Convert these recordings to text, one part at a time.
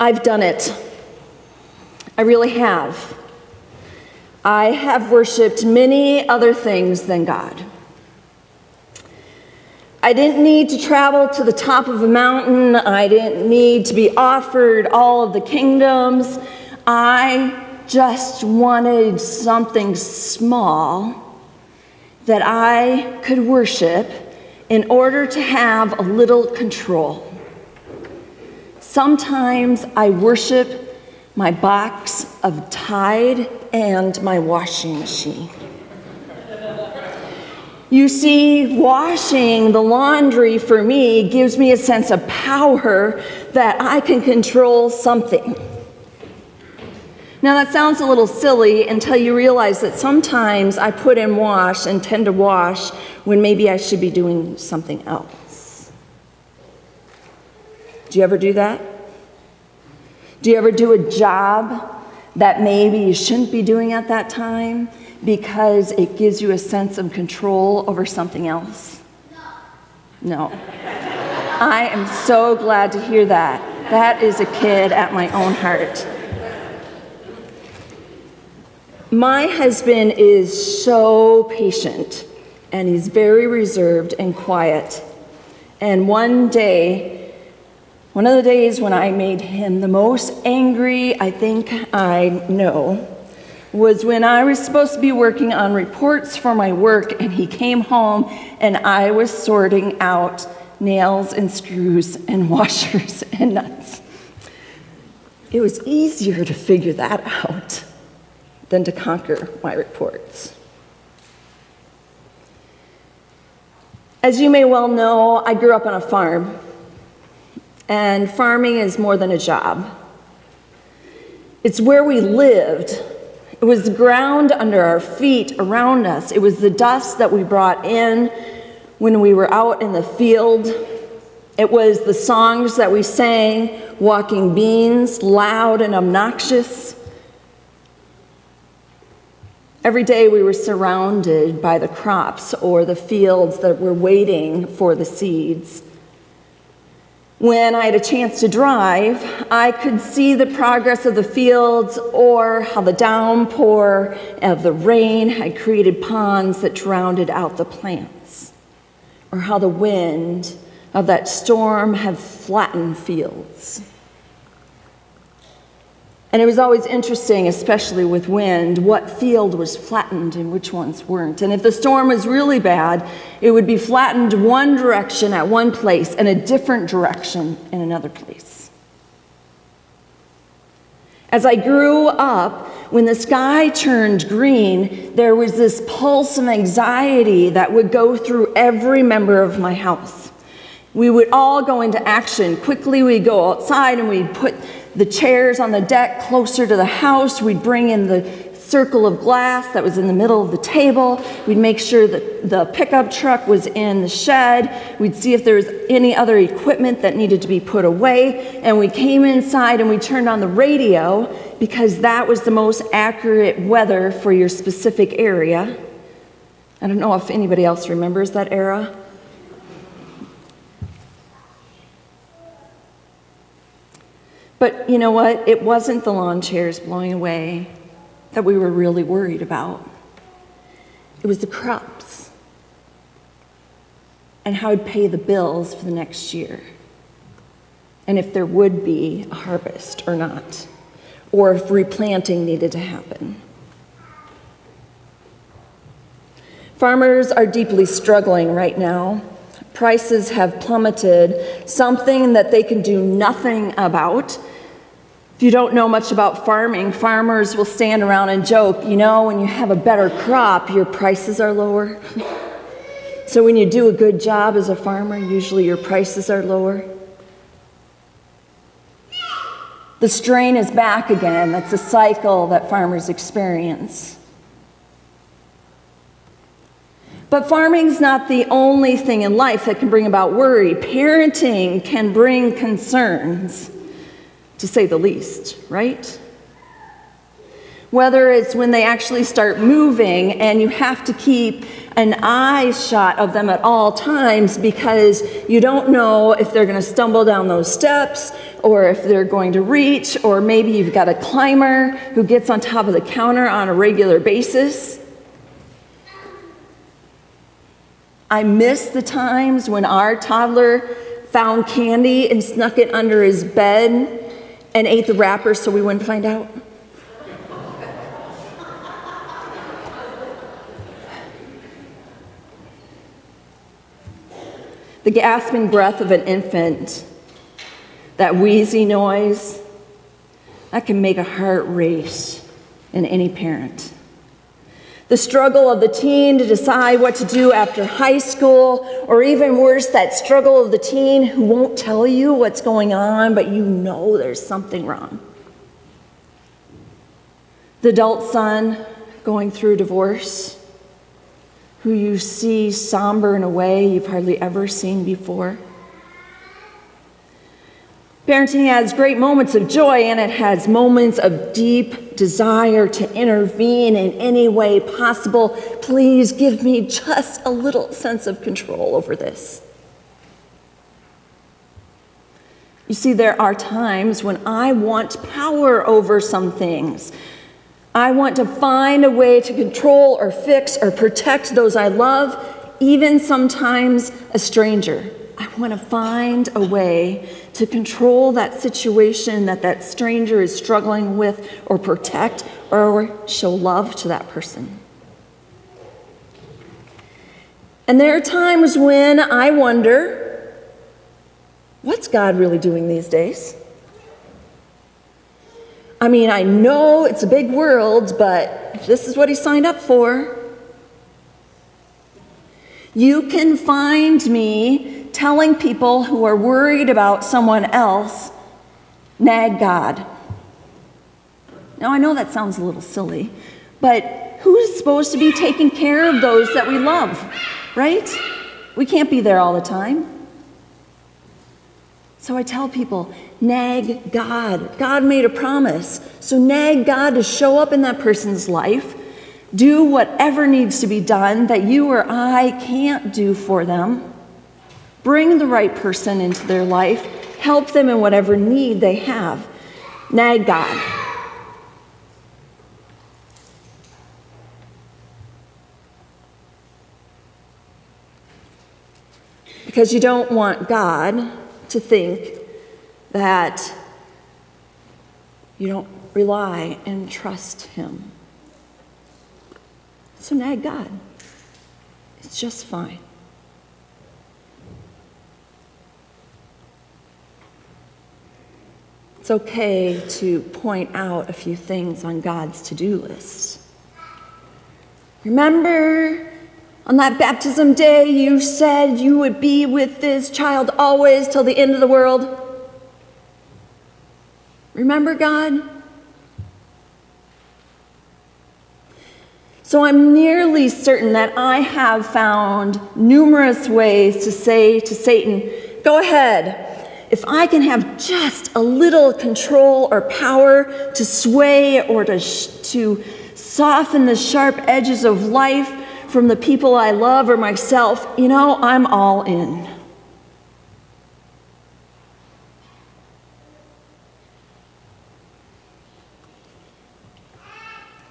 I've done it. I really have. I have worshiped many other things than God. I didn't need to travel to the top of a mountain. I didn't need to be offered all of the kingdoms. I just wanted something small that I could worship in order to have a little control. Sometimes I worship my box of Tide and my washing machine. You see, washing the laundry for me gives me a sense of power that I can control something. Now that sounds a little silly until you realize that sometimes I put in wash and tend to wash when maybe I should be doing something else. Do you ever do that? Do you ever do a job that maybe you shouldn't be doing at that time because it gives you a sense of control over something else? No. I am so glad to hear that. That is a kid at my own heart. My husband is so patient, and he's very reserved and quiet. And one of the days when I made him the most angry I think I know was when I was supposed to be working on reports for my work, and he came home and I was sorting out nails and screws and washers and nuts. It was easier to figure that out than to conquer my reports. As you may well know, I grew up on a farm, and farming is more than a job. It's where we lived. It was the ground under our feet, around us. It was the dust that we brought in when we were out in the field. It was the songs that we sang, walking beans, loud and obnoxious. Every day we were surrounded by the crops or the fields that were waiting for the seeds. When I had a chance to drive, I could see the progress of the fields or how the downpour of the rain had created ponds that drowned out the plants, or how the wind of that storm had flattened fields. And it was always interesting, especially with wind, what field was flattened and which ones weren't. And if the storm was really bad, it would be flattened one direction at one place and a different direction in another place. As I grew up, when the sky turned green, there was this pulse of anxiety that would go through every member of my house. We would all go into action. Quickly, we'd go outside and we'd put the chairs on the deck closer to the house. We'd bring in the circle of glass that was in the middle of the table. We'd make sure that the pickup truck was in the shed. We'd see if there was any other equipment that needed to be put away. And we came inside and we turned on the radio because that was the most accurate weather for your specific area. I don't know if anybody else remembers that era. But you know what? It wasn't the lawn chairs blowing away that we were really worried about. It was the crops and how I'd pay the bills for the next year, and if there would be a harvest or not, or if replanting needed to happen. Farmers are deeply struggling right now. Prices have plummeted, something that they can do nothing about. If you don't know much about farming, farmers will stand around and joke, when you have a better crop, your prices are lower. So when you do a good job as a farmer, usually your prices are lower. The strain is back again. That's a cycle that farmers experience. But farming's not the only thing in life that can bring about worry. Parenting can bring concerns, to say the least, right? Whether it's when they actually start moving and you have to keep an eye shot of them at all times because you don't know if they're going to stumble down those steps or if they're going to reach, or maybe you've got a climber who gets on top of the counter on a regular basis. I miss the times when our toddler found candy and snuck it under his bed and ate the wrapper so we wouldn't find out. The gasping breath of an infant, that wheezy noise, that can make a heart race in any parent. The struggle of the teen to decide what to do after high school, or even worse, that struggle of the teen who won't tell you what's going on, but you know there's something wrong. The adult son going through divorce, who you see somber in a way you've hardly ever seen before. Parenting has great moments of joy, and it has moments of deep desire to intervene in any way possible. Please give me just a little sense of control over this. You see, there are times when I want power over some things. I want to find a way to control or fix or protect those I love, even sometimes a stranger. I want to find a way to control that situation that stranger is struggling with, or protect or show love to that person. And there are times when I wonder, what's God really doing these days? I mean, I know it's a big world, but this is what he signed up for. You can find me telling people who are worried about someone else, nag God. Now, I know that sounds a little silly, but who's supposed to be taking care of those that we love, right? We can't be there all the time. So I tell people, nag God. God made a promise. So nag God to show up in that person's life. Do whatever needs to be done that you or I can't do for them. Bring the right person into their life. Help them in whatever need they have. Nag God. Because you don't want God to think that you don't rely and trust him. So nag God. It's just fine. It's okay to point out a few things on God's to-do list. Remember, on that baptism day, you said you would be with this child always till the end of the world. Remember, God? So I'm nearly certain that I have found numerous ways to say to Satan, go ahead. If I can have just a little control or power to sway or to soften the sharp edges of life from the people I love or myself, I'm all in.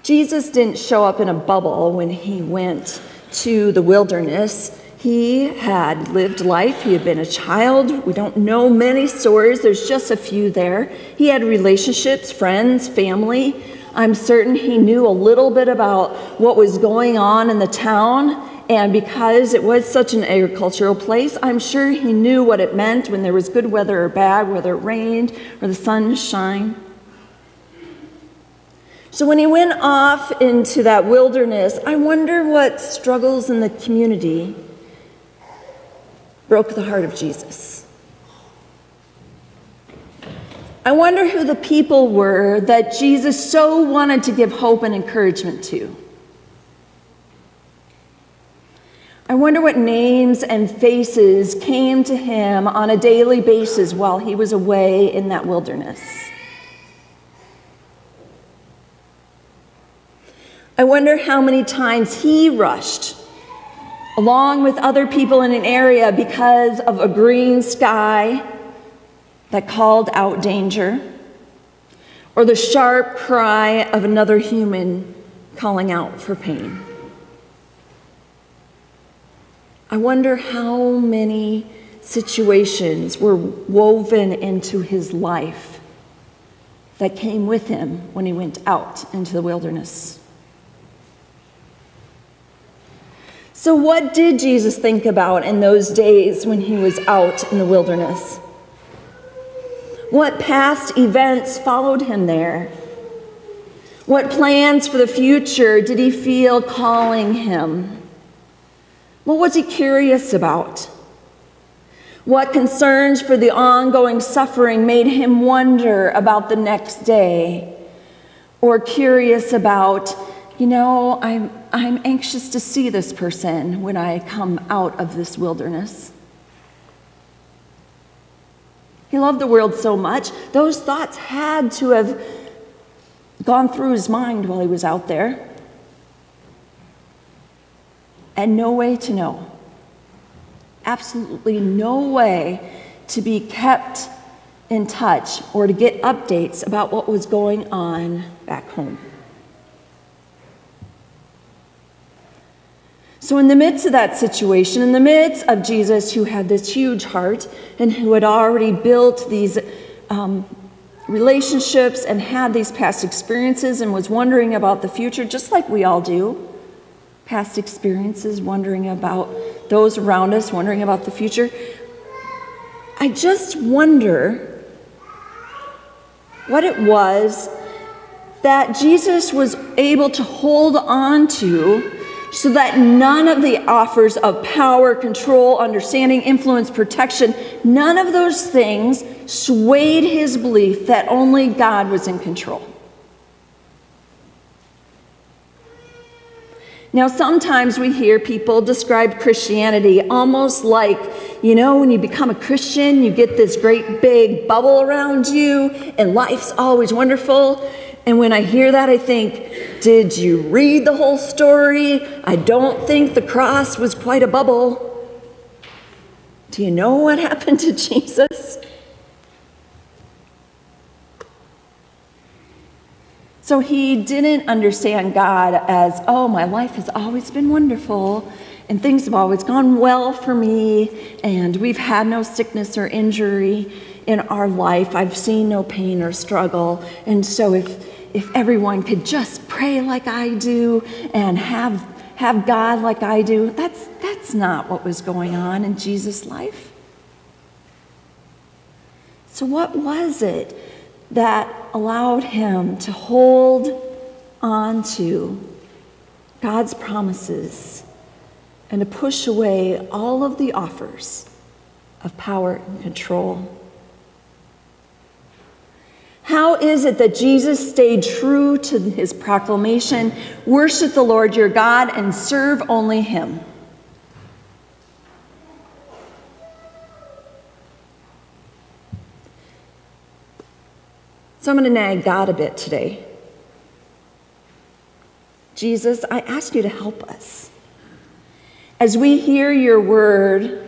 Jesus didn't show up in a bubble when he went to the wilderness. He had lived life. He had been a child. We don't know many stories. There's just a few there. He had relationships, friends, family. I'm certain he knew a little bit about what was going on in the town. And because it was such an agricultural place, I'm sure he knew what it meant when there was good weather or bad, whether it rained or the sun shined. So when he went off into that wilderness, I wonder what struggles in the community broke the heart of Jesus. I wonder who the people were that Jesus so wanted to give hope and encouragement to. I wonder what names and faces came to him on a daily basis while he was away in that wilderness. I wonder how many times he rushed along with other people in an area because of a green sky that called out danger, or the sharp cry of another human calling out for pain. I wonder how many situations were woven into his life that came with him when he went out into the wilderness. So what did Jesus think about in those days when he was out in the wilderness? What past events followed him there? What plans for the future did he feel calling him? What was he curious about? What concerns for the ongoing suffering made him wonder about the next day? Or curious about, I'm anxious to see this person when I come out of this wilderness. He loved the world so much, those thoughts had to have gone through his mind while he was out there. And no way to know. Absolutely no way to be kept in touch or to get updates about what was going on back home. So in the midst of that situation, in the midst of Jesus, who had this huge heart and who had already built these relationships and had these past experiences and was wondering about the future, just like we all do, past experiences, wondering about those around us, wondering about the future, I just wonder what it was that Jesus was able to hold on to so that none of the offers of power, control, understanding, influence, protection, none of those things swayed his belief that only God was in control. Now, sometimes we hear people describe Christianity almost like, when you become a Christian, you get this great big bubble around you, and life's always wonderful. And when I hear that, I think, did you read the whole story? I don't think the cross was quite a bubble. Do you know what happened to Jesus? So he didn't understand God as, my life has always been wonderful, and things have always gone well for me, and we've had no sickness or injury in our life. I've seen no pain or struggle. And so if everyone could just pray like I do and have God like I do, that's not what was going on in Jesus' life. So what was it that allowed him to hold on to God's promises and to push away all of the offers of power and control? How is it that Jesus stayed true to his proclamation, worship the Lord your God and serve only him? So I'm going to nag God a bit today. Jesus, I ask you to help us. As we hear your word,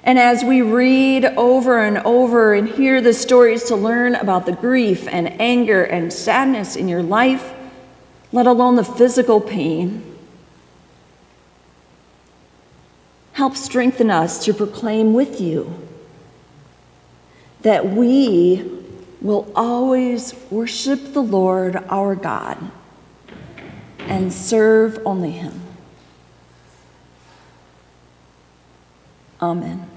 and as we read over and over and hear the stories to learn about the grief and anger and sadness in your life, let alone the physical pain, help strengthen us to proclaim with you that we will always worship the Lord our God and serve only him. Amen.